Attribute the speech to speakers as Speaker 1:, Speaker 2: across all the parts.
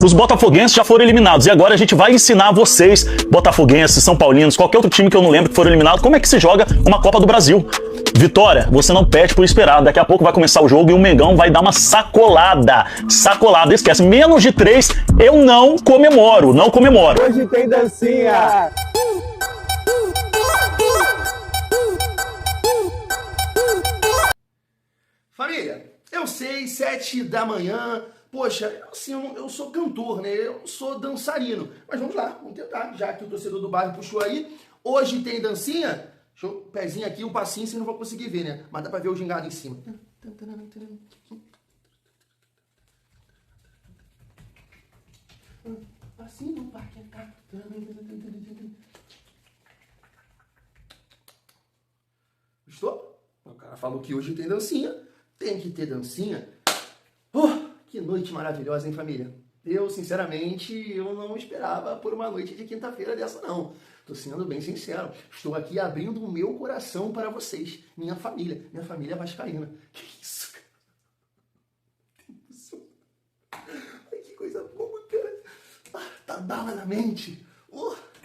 Speaker 1: Os botafoguenses já foram eliminados e agora a gente vai ensinar vocês, botafoguenses, são paulinos, qualquer outro time que eu não lembro que foram eliminados, como é que se joga uma Copa do Brasil. Vitória, você não perde por esperar. Daqui a pouco vai começar o jogo e o Mengão vai dar uma sacolada. Sacolada, esquece. Menos de 3, eu não comemoro, não comemoro.
Speaker 2: Hoje tem dancinha.
Speaker 3: Família, eu sei, 7 da manhã, poxa, assim, eu sou cantor, né? Eu não sou dançarino. Mas vamos lá, vamos tentar, já que o torcedor do bairro puxou aí. Hoje tem dancinha. Deixa eu, pezinho aqui, um passinho, vocês não vão conseguir ver, né? Mas dá pra ver o gingado em cima. Passinho do parque. Gostou? O cara falou que hoje tem dancinha. Tem que ter dancinha. Que noite maravilhosa, hein, família? Eu, sinceramente, eu não esperava por uma noite de quinta-feira dessa, não. Tô sendo bem sincero. Estou aqui abrindo o meu coração para vocês. Minha família vascaína. Que isso, cara? Ai, que coisa boa, cara. Tá bala na mente.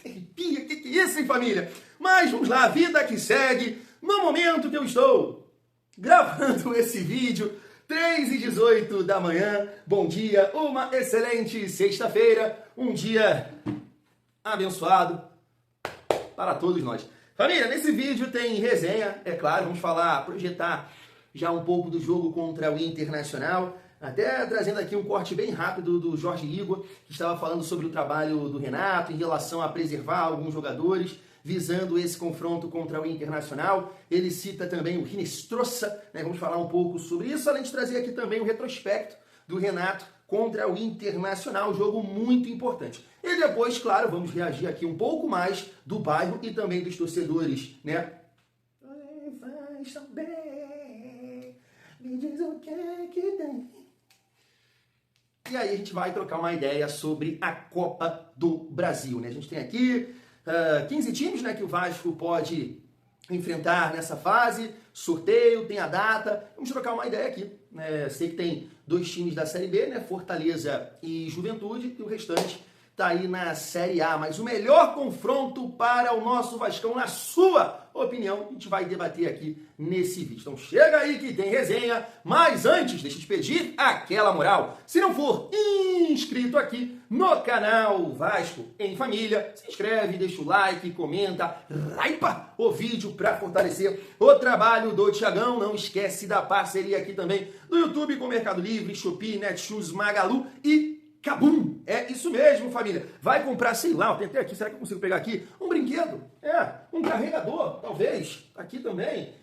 Speaker 3: Arrepia. Que é isso, hein, família? Mas vamos lá, a vida que segue. No momento que eu estou gravando esse vídeo, 3h18 da manhã, bom dia, uma excelente sexta-feira, um dia abençoado para todos nós. Família, nesse vídeo tem resenha, é claro, vamos projetar já um pouco do jogo contra o Internacional, até trazendo aqui um corte bem rápido do Jorge Igor, que estava falando sobre o trabalho do Renato em relação a preservar alguns jogadores, visando esse confronto contra o Internacional. Ele cita também o Rinestrosa, né? Vamos falar um pouco sobre isso, além de trazer aqui também o retrospecto do Renato contra o Internacional, jogo muito importante. E depois, claro, vamos reagir aqui um pouco mais do bairro e também dos torcedores, né? Vai saber, me diz o que tem. E aí a gente vai trocar uma ideia sobre a Copa do Brasil, né? A gente tem aqui 15 times, né, que o Vasco pode enfrentar nessa fase, sorteio, tem a data, vamos trocar uma ideia aqui. Sei que tem 2 times da Série B, né, Fortaleza e Juventude, e o restante tá aí na Série A. Mas o melhor confronto para o nosso Vascão, na sua opinião, a gente vai debater aqui nesse vídeo. Então chega aí que tem resenha, mas antes, deixa eu te pedir aquela moral. Se não for inscrito aqui no canal Vasco em Família, se inscreve, deixa o like, comenta, raipa o vídeo para fortalecer o trabalho do Thiagão. Não esquece da parceria aqui também do YouTube com Mercado Livre, Shopee, Netshoes, Magalu e Kabum! É isso mesmo, família. Vai comprar, sei lá, eu tentei aqui, será que eu consigo pegar aqui? Um brinquedo, um carregador, talvez, aqui também,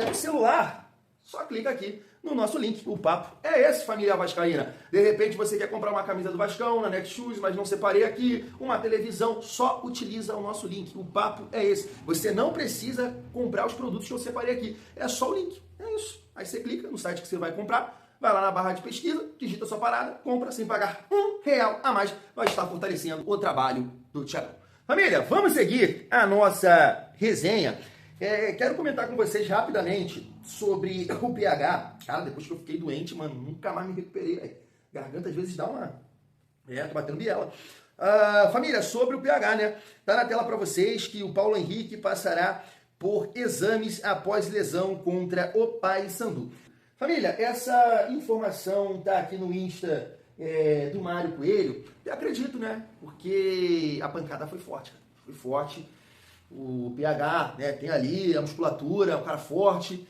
Speaker 3: um celular. Só clica aqui no nosso link, o papo é esse, família vascaína. De repente você quer comprar uma camisa do Vascão na Netshoes, mas não separei aqui, uma televisão, só utiliza o nosso link, o papo é esse. Você não precisa comprar os produtos que eu separei aqui, é só o link, é isso. Aí você clica no site que você vai comprar, vai lá na barra de pesquisa, digita sua parada, compra sem pagar R$1 a mais, vai estar fortalecendo o trabalho do Thiago. Família, vamos seguir a nossa resenha. Quero comentar com vocês rapidamente sobre o PH. Cara, depois que eu fiquei doente, mano, nunca mais me recuperei, velho. Garganta às vezes dá uma... tô batendo biela. Família, sobre o PH, né? Tá na tela para vocês que o Paulo Henrique passará por exames após lesão contra o Paysandu. Família, essa informação tá aqui no Insta do Mário Coelho. Eu acredito, né? Porque a pancada foi forte, cara. Foi forte. O PH, né, tem ali a musculatura, o cara forte,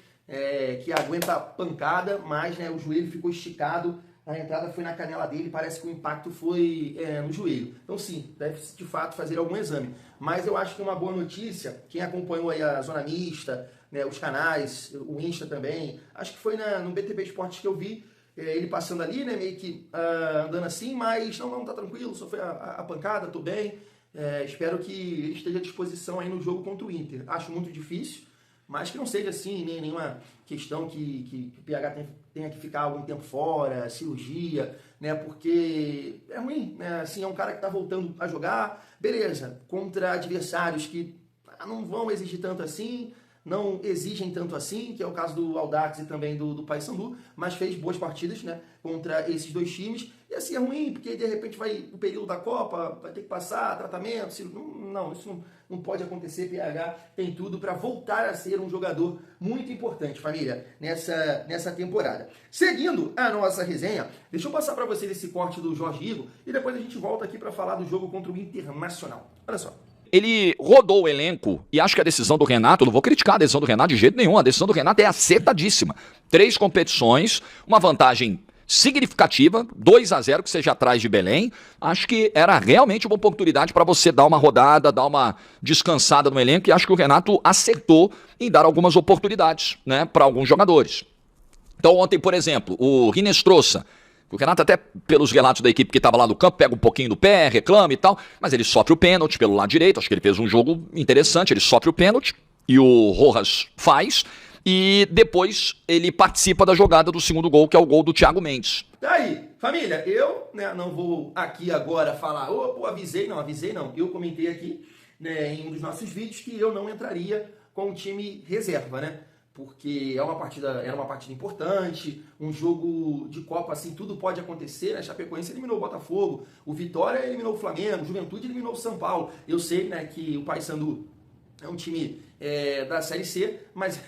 Speaker 3: que aguenta a pancada, mas, né, o joelho ficou esticado, a entrada foi na canela dele, parece que o impacto foi no joelho. Então, sim, deve de fato fazer algum exame. Mas eu acho que é uma boa notícia, quem acompanhou aí a Zona Mista, né, os canais, o Insta também, acho que foi no BTB Esportes que eu vi, ele passando ali, né, meio que andando assim, mas não, tá tranquilo, só foi a pancada, tô bem. Espero que ele esteja à disposição aí no jogo contra o Inter. Acho muito difícil, mas que não seja assim, nem nenhuma questão que o PH tenha que ficar algum tempo fora, cirurgia, né? Porque é ruim, né? Assim, é um cara que tá voltando a jogar, beleza, contra adversários que não vão exigir tanto assim, não exigem tanto assim, que é o caso do Audax e também do Paysandu, mas fez boas partidas, né, contra esses dois times. E assim é ruim, porque de repente vai o período da Copa, vai ter que passar tratamento. Isso não pode acontecer. PH tem tudo para voltar a ser um jogador muito importante, família, nessa temporada. Seguindo a nossa resenha, deixa eu passar para vocês esse corte do Jorge Igor e depois a gente volta aqui para falar do jogo contra o Internacional. Olha só.
Speaker 4: Ele rodou o elenco e acho que a decisão do Renato, eu não vou criticar a decisão do Renato de jeito nenhum, a decisão do Renato é acertadíssima. 3 competições, uma vantagem significativa, 2-0 que seja atrás de Belém. Acho que era realmente uma oportunidade para você dar uma rodada, dar uma descansada no elenco e acho que o Renato acertou em dar algumas oportunidades, né, para alguns jogadores. Então ontem, por exemplo, o Rinestrosa, o Renato até pelos relatos da equipe que estava lá no campo, pega um pouquinho do pé, reclama e tal, mas ele sofre o pênalti pelo lado direito, acho que ele fez um jogo interessante, ele sofre o pênalti e o Rojas faz, e depois ele participa da jogada do segundo gol, que é o gol do Thiago Mendes.
Speaker 3: Tá aí, família, eu, né, não vou aqui agora falar, avisei não, eu comentei aqui, né, em um dos nossos vídeos que eu não entraria com o time reserva, né? Porque era uma partida importante, um jogo de Copa, assim, tudo pode acontecer, né? Chapecoense eliminou o Botafogo, o Vitória eliminou o Flamengo, o Juventude eliminou o São Paulo. Eu sei, né, que o Paysandu é um time da Série C, mas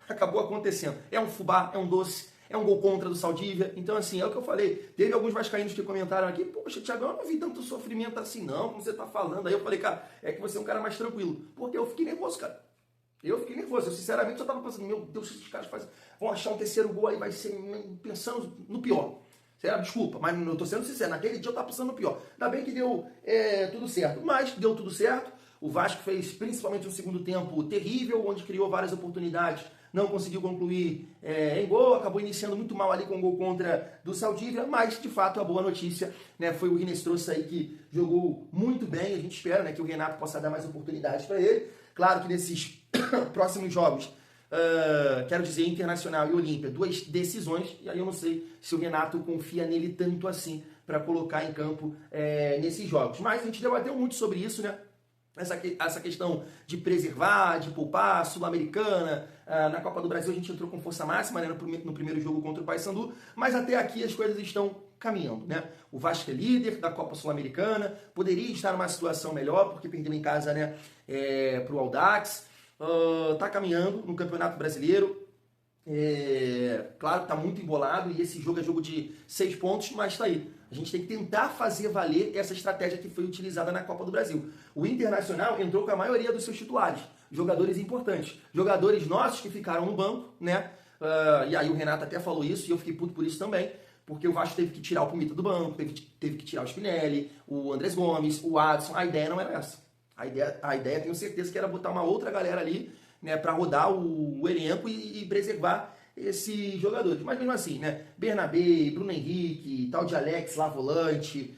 Speaker 3: acabou acontecendo. É um fubá, é um doce, é um gol contra do Saldívia. Então, assim, é o que eu falei. Teve alguns vascaínos que comentaram aqui, poxa, Thiago, eu não vi tanto sofrimento assim não, como você tá falando. Aí eu falei, cara, é que você é um cara mais tranquilo. Porque eu fiquei nervoso, cara. Eu fiquei nervoso, eu sinceramente só tava pensando, meu Deus, se esses caras vão achar um terceiro gol aí, vai ser pensando no pior. Desculpa, mas eu tô sendo sincero, naquele dia eu tava pensando no pior. Ainda bem que deu tudo certo, mas deu tudo certo. O Vasco fez principalmente um segundo tempo terrível, onde criou várias oportunidades, não conseguiu concluir em gol, acabou iniciando muito mal ali com o gol contra do Saldívia, mas de fato a boa notícia, né, foi o Rinestrosa aí que jogou muito bem. A gente espera, né, que o Renato possa dar mais oportunidades para ele. Claro que nesses próximos jogos, quero dizer, Internacional e Olímpia, 2 decisões, e aí eu não sei se o Renato confia nele tanto assim para colocar em campo nesses jogos. Mas a gente debateu muito sobre isso, né? Essa questão de preservar, de poupar, Sul-Americana. Na Copa do Brasil a gente entrou com força máxima, né, no primeiro jogo contra o Paysandu, mas até aqui as coisas estão caminhando, né? O Vasco é líder da Copa Sul-Americana, poderia estar numa situação melhor, porque perdeu em casa, né, para o Audax. Tá caminhando no Campeonato Brasileiro. Claro que tá muito embolado e esse jogo é jogo de 6 pontos, mas tá aí. A gente tem que tentar fazer valer essa estratégia que foi utilizada na Copa do Brasil. O Internacional entrou com a maioria dos seus titulares, jogadores importantes, jogadores nossos que ficaram no banco, né? E aí o Renato até falou isso e eu fiquei puto por isso também, porque o Vasco teve que tirar o Pumita do banco, teve que tirar o Spinelli, o Andrés Gomes, o Adson. A ideia não era essa. A ideia tenho certeza que era botar uma outra galera ali, né, para rodar o elenco e preservar esses jogadores. Mas mesmo assim, né, Bernabé, Bruno Henrique, tal de Alex lá, volante,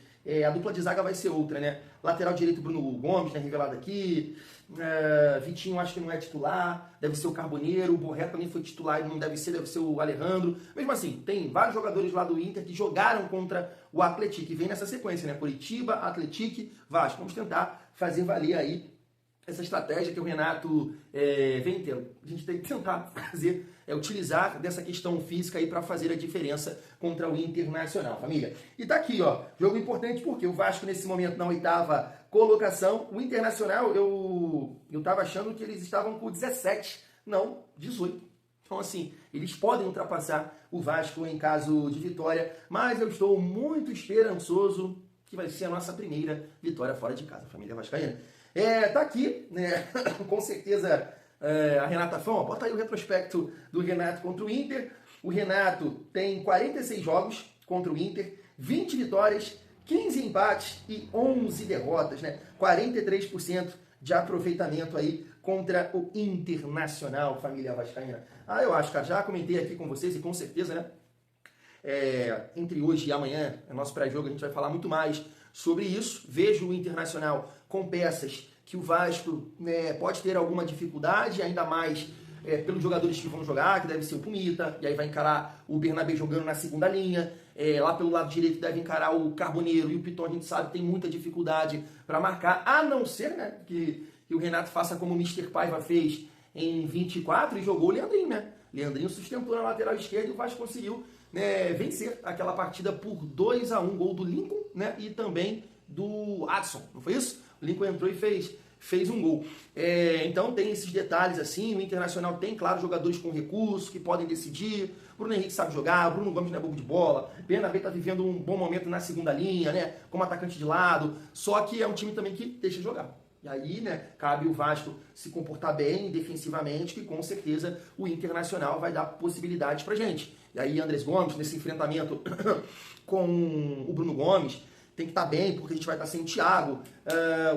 Speaker 3: a dupla de zaga vai ser outra, né? Lateral direito Bruno Gomes, né, revelado aqui. Vitinho acho que não é titular, deve ser o Carboneiro. O Borré também foi titular e não deve ser o Alejandro. Mesmo assim, tem vários jogadores lá do Inter que jogaram contra o Atlético e vem nessa sequência, né? Curitiba, Atlético, Vasco. Vamos tentar fazer valer aí essa estratégia que o Renato vem tendo. A gente tem que tentar fazer, utilizar dessa questão física aí para fazer a diferença contra o Internacional, família. E tá aqui, ó, jogo importante porque o Vasco nesse momento na 8ª colocação, o Internacional, eu tava achando que eles estavam com 17, não, 18. Então assim, eles podem ultrapassar o Vasco em caso de vitória, mas eu estou muito esperançoso que vai ser a nossa primeira vitória fora de casa, família vascaína. Tá aqui, né? Com certeza a Renata Fão, bota aí o retrospecto do Renato contra o Inter. O Renato tem 46 jogos contra o Inter, 20 vitórias, 15 empates e 11 derrotas, né? 43% de aproveitamento aí contra o Internacional, família vascaína. Eu acho, cara, já comentei aqui com vocês e com certeza, né? Entre hoje e amanhã, no nosso pré-jogo, a gente vai falar muito mais sobre isso. Vejo o Internacional com peças que o Vasco, né, pode ter alguma dificuldade, ainda mais pelos jogadores que vão jogar, que deve ser o Pumita, e aí vai encarar o Bernabé jogando na segunda linha. Lá pelo lado direito deve encarar o Carboneiro e o Piton, a gente sabe, tem muita dificuldade para marcar, a não ser, né, que o Renato faça como o Mr. Paiva fez em 24 e jogou o Leandrinho, né? Leandrinho sustentou na lateral esquerda e o Vasco conseguiu, né, vencer aquela partida por 2-1, gol do Lincoln, né, e também do Adson, não foi isso? O Lincoln entrou e fez um gol. Então tem esses detalhes assim, o Internacional tem, claro, jogadores com recurso, que podem decidir. Bruno Henrique sabe jogar, Bruno Gomes não é bobo de bola, Bernabé tá vivendo um bom momento na segunda linha, né, como atacante de lado, só que é um time também que deixa jogar. E aí, né, cabe o Vasco se comportar bem defensivamente, que com certeza o Internacional vai dar possibilidades pra gente. E aí, Andrés Gomes, nesse enfrentamento com o Bruno Gomes, tem que estar bem, porque a gente vai estar sem o Thiago,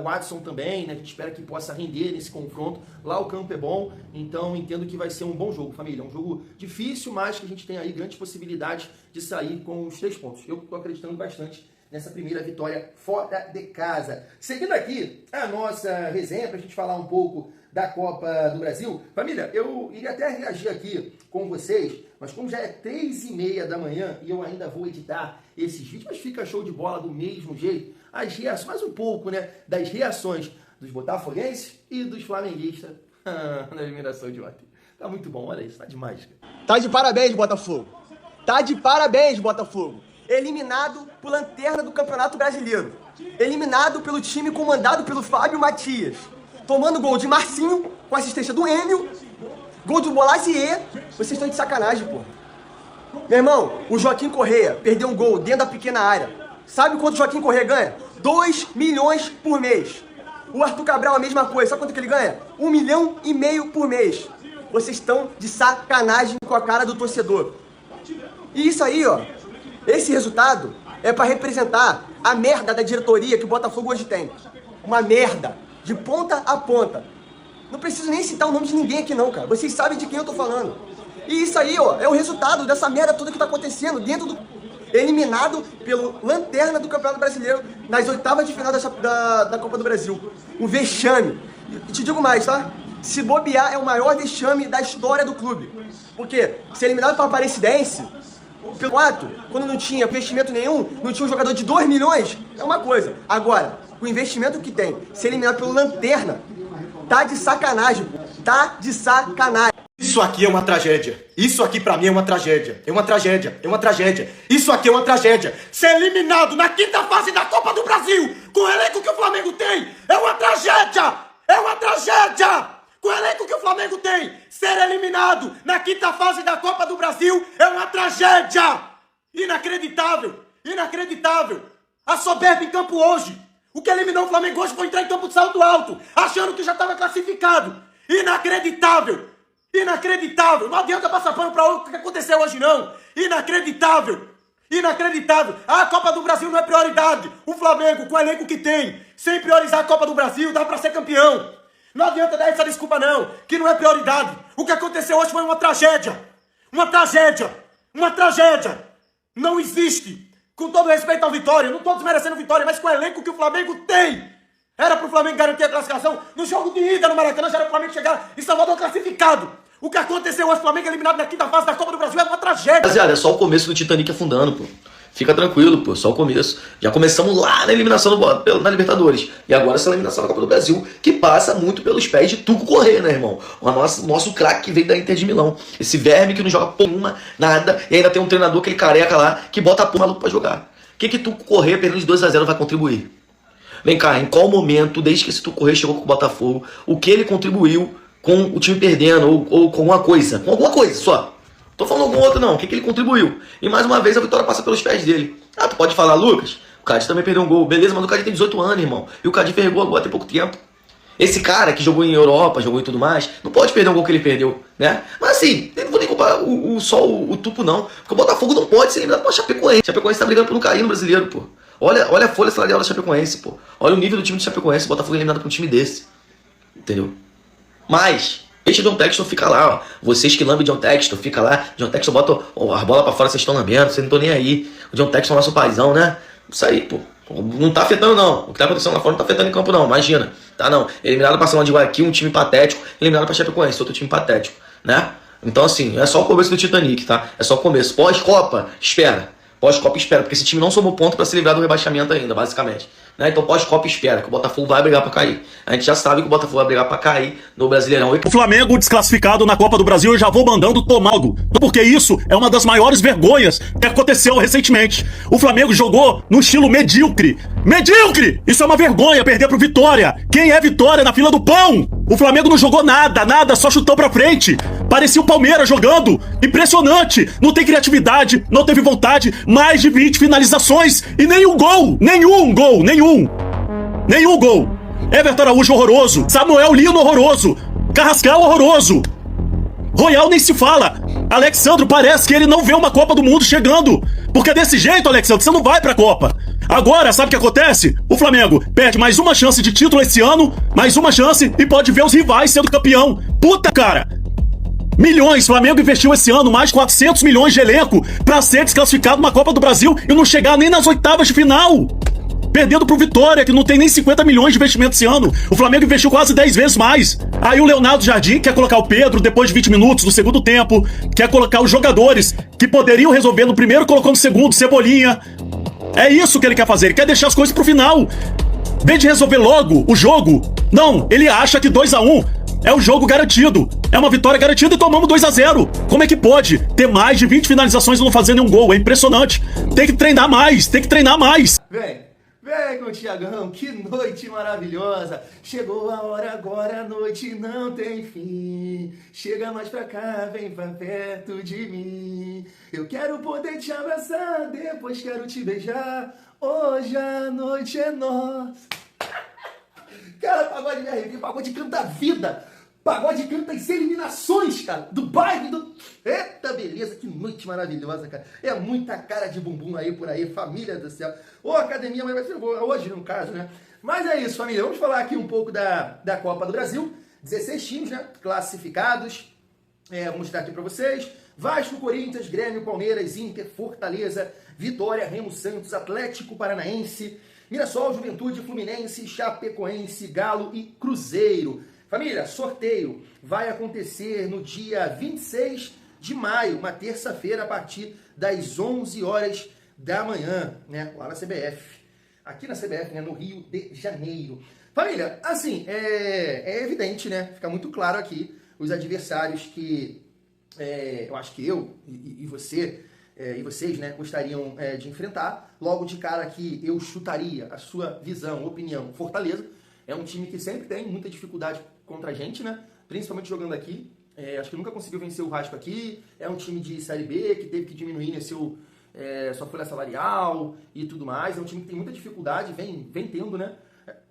Speaker 3: o Adson também, né, a gente espera que possa render nesse confronto. Lá o campo é bom, então entendo que vai ser um bom jogo, família. É um jogo difícil, mas que a gente tem aí grandes possibilidades de sair com os 3 pontos. Eu estou acreditando bastante nessa primeira vitória fora de casa. Seguindo aqui a nossa resenha, para a gente falar um pouco da Copa do Brasil. Família, eu iria até reagir aqui com vocês, mas como já é 3h30 da manhã e eu ainda vou editar esses vídeos, mas fica show de bola do mesmo jeito, as reações, mais um pouco, né, das reações dos botafoguenses e dos flamenguistas na eliminação de ontem. Tá muito bom, olha isso, tá demais, cara.
Speaker 2: Tá de parabéns, Botafogo. Tá de parabéns, Botafogo. Eliminado por lanterna do Campeonato Brasileiro. Eliminado pelo time comandado pelo Fábio Matias. Tomando gol de Marcinho, com assistência do Enio. Gol do Bolazier. Vocês estão de sacanagem, pô. Meu irmão, o Joaquim Correia perdeu um gol dentro da pequena área. Sabe quanto o Joaquim Correia ganha? 2 milhões por mês. O Arthur Cabral a mesma coisa. Sabe quanto que ele ganha? 1,5 milhão por mês. Vocês estão de sacanagem com a cara do torcedor. E isso aí, ó. Esse resultado é para representar a merda da diretoria que o Botafogo hoje tem. Uma merda. De ponta a ponta. Não preciso nem citar o nome de ninguém aqui não, cara. Vocês sabem de quem eu tô falando. E isso aí, ó, é o resultado dessa merda toda que tá acontecendo dentro do... Eliminado pelo lanterna do Campeonato Brasileiro nas oitavas de final da Copa do Brasil. Um vexame. E te digo mais, tá? Se bobear, é o maior vexame da história do clube. Porque ser eliminado pela Aparecidense, pelo ato, quando não tinha investimento nenhum, não tinha um jogador de 2 milhões, é uma coisa. Agora, o investimento que tem, ser eliminado pelo lanterna, tá de sacanagem, pô. Tá de sacanagem.
Speaker 5: Isso aqui é uma tragédia. Isso aqui pra mim é uma tragédia. É uma tragédia. É uma tragédia. Isso aqui é uma tragédia. Ser eliminado na 5ª fase da Copa do Brasil com o elenco que o Flamengo tem é uma tragédia. É uma tragédia. Com o elenco que o Flamengo tem, ser eliminado na 5ª fase da Copa do Brasil é uma tragédia. Inacreditável. Inacreditável. A soberba em campo hoje. O que eliminou o Flamengo hoje foi entrar em campo de salto alto, achando que já estava classificado. Inacreditável. Inacreditável. Não adianta passar pano para o que aconteceu hoje, não. Inacreditável. Inacreditável. A Copa do Brasil não é prioridade. O Flamengo, com o elenco que tem, sem priorizar a Copa do Brasil, dá para ser campeão. Não adianta dar essa desculpa, não, que não é prioridade. O que aconteceu hoje foi uma tragédia. Uma tragédia. Uma tragédia. Não existe. Com todo respeito ao Vitória, não estou desmerecendo o Vitória, mas com o elenco que o Flamengo tem. Era pro Flamengo garantir a classificação. No jogo de ida no Maracanã, já era pro Flamengo chegar em Salvador classificado. O que aconteceu hoje, o Flamengo eliminado na 5ª fase da Copa do Brasil, é uma tragédia.
Speaker 6: Rapaziada, é só o começo do Titanic afundando, pô. Fica tranquilo, pô, só o começo. Já começamos lá na eliminação na Libertadores. E agora essa eliminação da Copa do Brasil, que passa muito pelos pés de Tuco Corrêa, né, irmão? O nosso craque que veio da Inter de Milão. Esse verme que não joga porra, nada, e ainda tem um treinador, aquele careca lá, que bota a porra maluco pra jogar. O que Tuco Corrêa, perdendo de 2-0, vai contribuir? Vem cá, em qual momento, desde que esse Tuco Corrêa chegou com o Botafogo, o que ele contribuiu com o time perdendo, ou com alguma coisa? Com alguma coisa só. Tô falando algum outro não, o que ele contribuiu? E mais uma vez a vitória passa pelos pés dele. Ah, tu pode falar, Lucas, o Cadi também perdeu um gol. Beleza, mas o Cadi tem 18 anos, irmão. E o Cadi fez gol agora tem pouco tempo. Esse cara que jogou em Europa, jogou e tudo mais, não pode perder um gol que ele perdeu, né? Mas assim, eu não vou nem culpar só o Tupo não. Porque o Botafogo não pode ser eliminado pela Chapecoense. A Chapecoense tá brigando por não cair no brasileiro, pô. Olha a folha salarial da Chapecoense, pô. Olha o nível do time do Chapecoense. O Botafogo é eliminado por um time desse. Entendeu? Mas deixa o John Texton ficar lá, ó. Vocês que lambem o John Texton, fica lá. John Texton bota a bola pra fora, vocês estão lambendo, vocês não estão nem aí. O John Texton é nosso paizão, né? Isso aí, pô. Não tá afetando, não. O que tá acontecendo lá fora não tá afetando em campo, não. Imagina. Tá, não. Eliminado pra São de Guayaquil, um time patético. Eliminado pra Chapecoense, outro time patético, né? Então, assim, é só o começo do Titanic, tá? É só o começo. Pós-Copa, espera. Pós-Copa espera, porque esse time não somou ponto para se livrar do rebaixamento ainda, basicamente. Né? Então pós-Copa espera, que o Botafogo vai brigar para cair. A gente já sabe que o Botafogo vai brigar para cair no Brasileirão.
Speaker 1: O Flamengo desclassificado na Copa do Brasil, eu já vou mandando tomar algo. Porque isso é uma das maiores vergonhas que aconteceu recentemente. O Flamengo jogou no estilo medíocre. Medíocre! Isso é uma vergonha, perder pro Vitória. Quem é Vitória na fila do pão? O Flamengo não jogou nada, só chutão pra frente. Parecia o Palmeiras jogando. Impressionante. Não tem criatividade, não teve vontade. Mais de 20 finalizações e nenhum gol. Nenhum gol. Everton Araújo horroroso. Samuel Lino horroroso. Carrascal horroroso. Royal nem se fala. Alexandro parece que ele não vê uma Copa do Mundo chegando. Porque desse jeito, Alexandro, você não vai pra Copa. Agora, sabe o que acontece? O Flamengo perde mais uma chance de título esse ano, mais uma chance e pode ver os rivais sendo campeão. Puta, cara! Milhões, Flamengo investiu esse ano mais 400 milhões de elenco pra ser desclassificado na Copa do Brasil e não chegar nem nas oitavas de final. Perdendo pro Vitória, que não tem nem 50 milhões de investimento esse ano. O Flamengo investiu quase 10 vezes mais. Aí o Leonardo Jardim quer colocar o Pedro depois de 20 minutos no segundo tempo, quer colocar os jogadores que poderiam resolver no primeiro, colocou no segundo, Cebolinha. É isso que ele quer fazer, ele quer deixar as coisas pro final. Em vez de resolver logo o jogo, não, ele acha que 2-1 é o jogo garantido. É uma vitória garantida e tomamos 2-0. Como é que pode ter mais de 20 finalizações e não fazer nenhum gol? É impressionante. Tem que treinar mais.
Speaker 3: Vem com o Thiagão, que noite maravilhosa. Chegou a hora agora, a noite não tem fim. Chega mais pra cá, vem pra perto de mim. Eu quero poder te abraçar, depois quero te beijar. Hoje a noite é nossa. Cara, pagode me arrepia, pagode canta a vida. Pagode canta as eliminações, cara, do bairro do... Eita, beleza, que noite maravilhosa, cara. É muita cara de bumbum aí por aí, família do céu. Ô, academia, mas vai ser hoje, no caso, né? Mas é isso, família. Vamos falar aqui um pouco da Copa do Brasil. 16 times, né, classificados. Vou mostrar aqui pra vocês. Vasco, Corinthians, Grêmio, Palmeiras, Inter, Fortaleza, Vitória, Remo, Santos, Atlético Paranaense, Mirassol, Juventude, Fluminense, Chapecoense, Galo e Cruzeiro. Família, sorteio vai acontecer no dia 26 de maio, uma terça-feira, a partir das 11 horas da manhã, né? Lá na CBF. Aqui na CBF, né? No Rio de Janeiro. Família, assim, é evidente, né? Fica muito claro aqui os adversários que eu acho que eu e você e vocês, né, gostariam de enfrentar. Logo de cara aqui, eu chutaria a sua visão, opinião. Fortaleza é um time que sempre tem muita dificuldade contra a gente, né? Principalmente jogando aqui. Acho que nunca conseguiu vencer o Vasco aqui. É um time de Série B que teve que diminuir, né, sua folha salarial e tudo mais. É um time que tem muita dificuldade, vem tendo, né?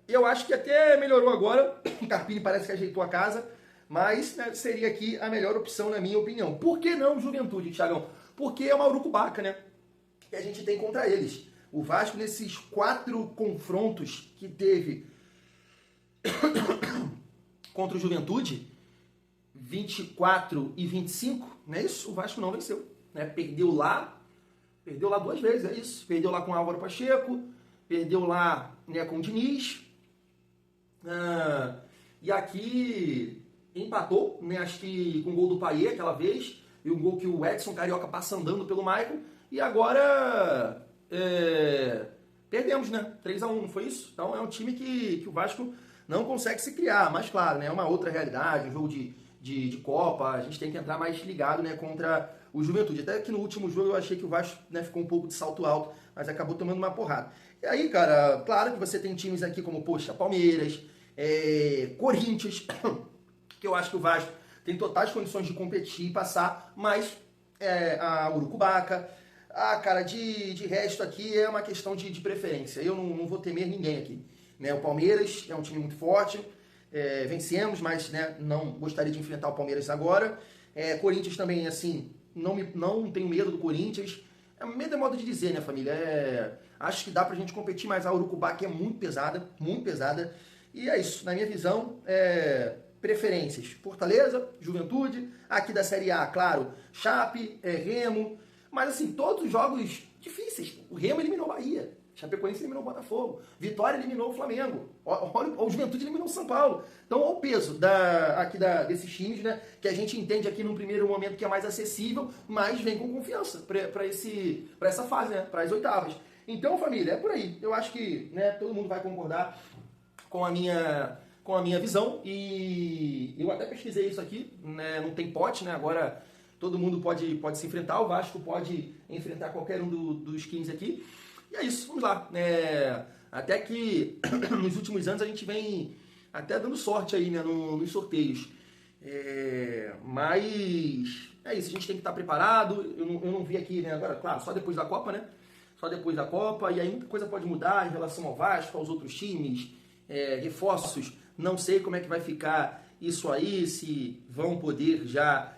Speaker 3: Eu acho que até melhorou agora. O Carpini parece que ajeitou a casa. Mas, né, seria aqui a melhor opção, na minha opinião. Por que não Juventude, Thiagão? Porque é uma urucubaca, né? Que a gente tem contra eles. O Vasco, nesses 4 confrontos que teve contra o Juventude, 24 e 25, não é isso? O Vasco não venceu, né? Perdeu lá 2 vezes, é isso. Perdeu lá com o Álvaro Pacheco, perdeu lá, né, com o Diniz, e aqui empatou, né, acho que com o gol do Payet aquela vez, e um gol que o Edson Carioca passa andando pelo Maicon, e agora perdemos, né? 3-1, não foi isso? Então é um time que o Vasco não consegue se criar, mas claro, né, é uma outra realidade, um jogo de Copa, a gente tem que entrar mais ligado, né, contra o Juventude. Até que no último jogo eu achei que o Vasco, né, ficou um pouco de salto alto, mas acabou tomando uma porrada. E aí, cara, claro que você tem times aqui como, poxa, Palmeiras, Corinthians, que eu acho que o Vasco tem totais condições de competir e passar, mas a urucubaca, cara, de resto aqui é uma questão de preferência. Eu não vou temer ninguém aqui. Né? O Palmeiras é um time muito forte, vencemos, mas, né, não gostaria de enfrentar o Palmeiras agora. Corinthians também, assim, não tenho medo do Corinthians. Medo é modo de dizer, né, família? Acho que dá pra gente competir, mas a urucubaca é muito pesada, muito pesada. E é isso, na minha visão, preferências. Fortaleza, Juventude, aqui da Série A, claro, Chape, Remo. Mas, assim, todos os jogos difíceis. O Remo eliminou o Bahia. Chapecoense eliminou o Botafogo. Vitória eliminou o Flamengo. Olha, o Juventude eliminou o São Paulo. Então, olha o peso desses times, né? Que a gente entende aqui num primeiro momento que é mais acessível, mas vem com confiança para essa fase, né? Para as oitavas. Então, família, é por aí. Eu acho que, né, todo mundo vai concordar com a minha visão. E eu até pesquisei isso aqui, né? Não tem pote, né? Agora todo mundo pode se enfrentar. O Vasco pode enfrentar qualquer um dos 15 aqui. E é isso, vamos lá. Até que nos últimos anos a gente vem até dando sorte aí, né, nos sorteios. Mas é isso, a gente tem que estar preparado. Eu não vi aqui, né, agora, claro, só depois da Copa, né? Só depois da Copa, e aí muita coisa pode mudar em relação ao Vasco, aos outros times, reforços. Não sei como é que vai ficar isso aí, se vão poder já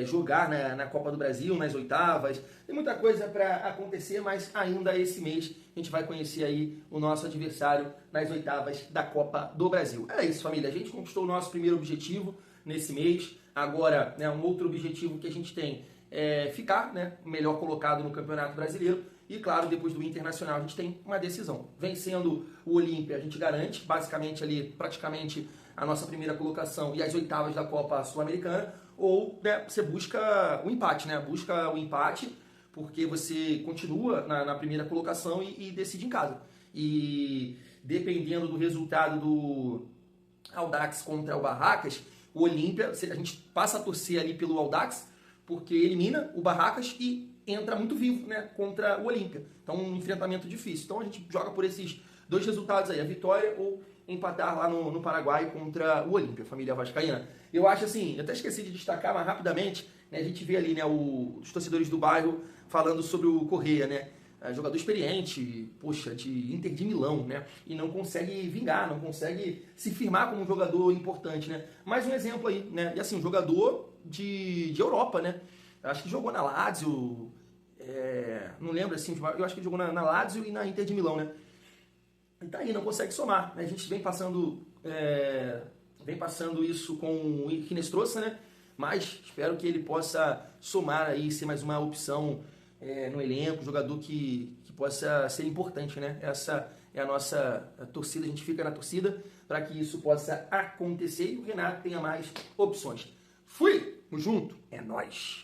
Speaker 3: jogar na Copa do Brasil, nas oitavas. Tem muita coisa para acontecer, mas ainda esse mês a gente vai conhecer aí o nosso adversário nas oitavas da Copa do Brasil. É isso, família. A gente conquistou o nosso primeiro objetivo nesse mês. Agora, né, um outro objetivo que a gente tem é ficar, né, melhor colocado no Campeonato Brasileiro. E, claro, depois do Internacional a gente tem uma decisão. Vencendo o Olímpia, a gente garante, basicamente ali, praticamente, a nossa primeira colocação e as oitavas da Copa Sul-Americana. Ou, né, você busca o empate, né? Busca o empate, porque você continua na primeira colocação e decide em casa. E dependendo do resultado do Audax contra o Barracas, o Olímpia, a gente passa a torcer ali pelo Audax, porque elimina o Barracas e entra muito vivo, né, contra o Olímpia. Então, um enfrentamento difícil. Então, a gente joga por esses dois resultados aí, a vitória ou empatar lá no Paraguai contra o Olímpia, família vascaína. Eu acho assim, eu até esqueci de destacar, mas rapidamente, né, a gente vê ali, né, os torcedores do bairro falando sobre o Correa, né, jogador experiente, poxa, de Inter de Milão, né, e não consegue vingar, não consegue se firmar como um jogador importante, né. Mais um exemplo aí, né, e assim, um jogador de Europa, né, acho que jogou na Lazio, não lembro assim, eu acho que ele jogou na Lazio e na Inter de Milão, né. E tá aí, não consegue somar, né? A gente vem passando isso com o Hinestrosa, né? Mas espero que ele possa somar aí, ser mais uma opção no elenco, jogador que possa ser importante, né? Essa é a nossa torcida, a gente fica na torcida para que isso possa acontecer e o Renato tenha mais opções. Fui! Tamo junto, é nóis!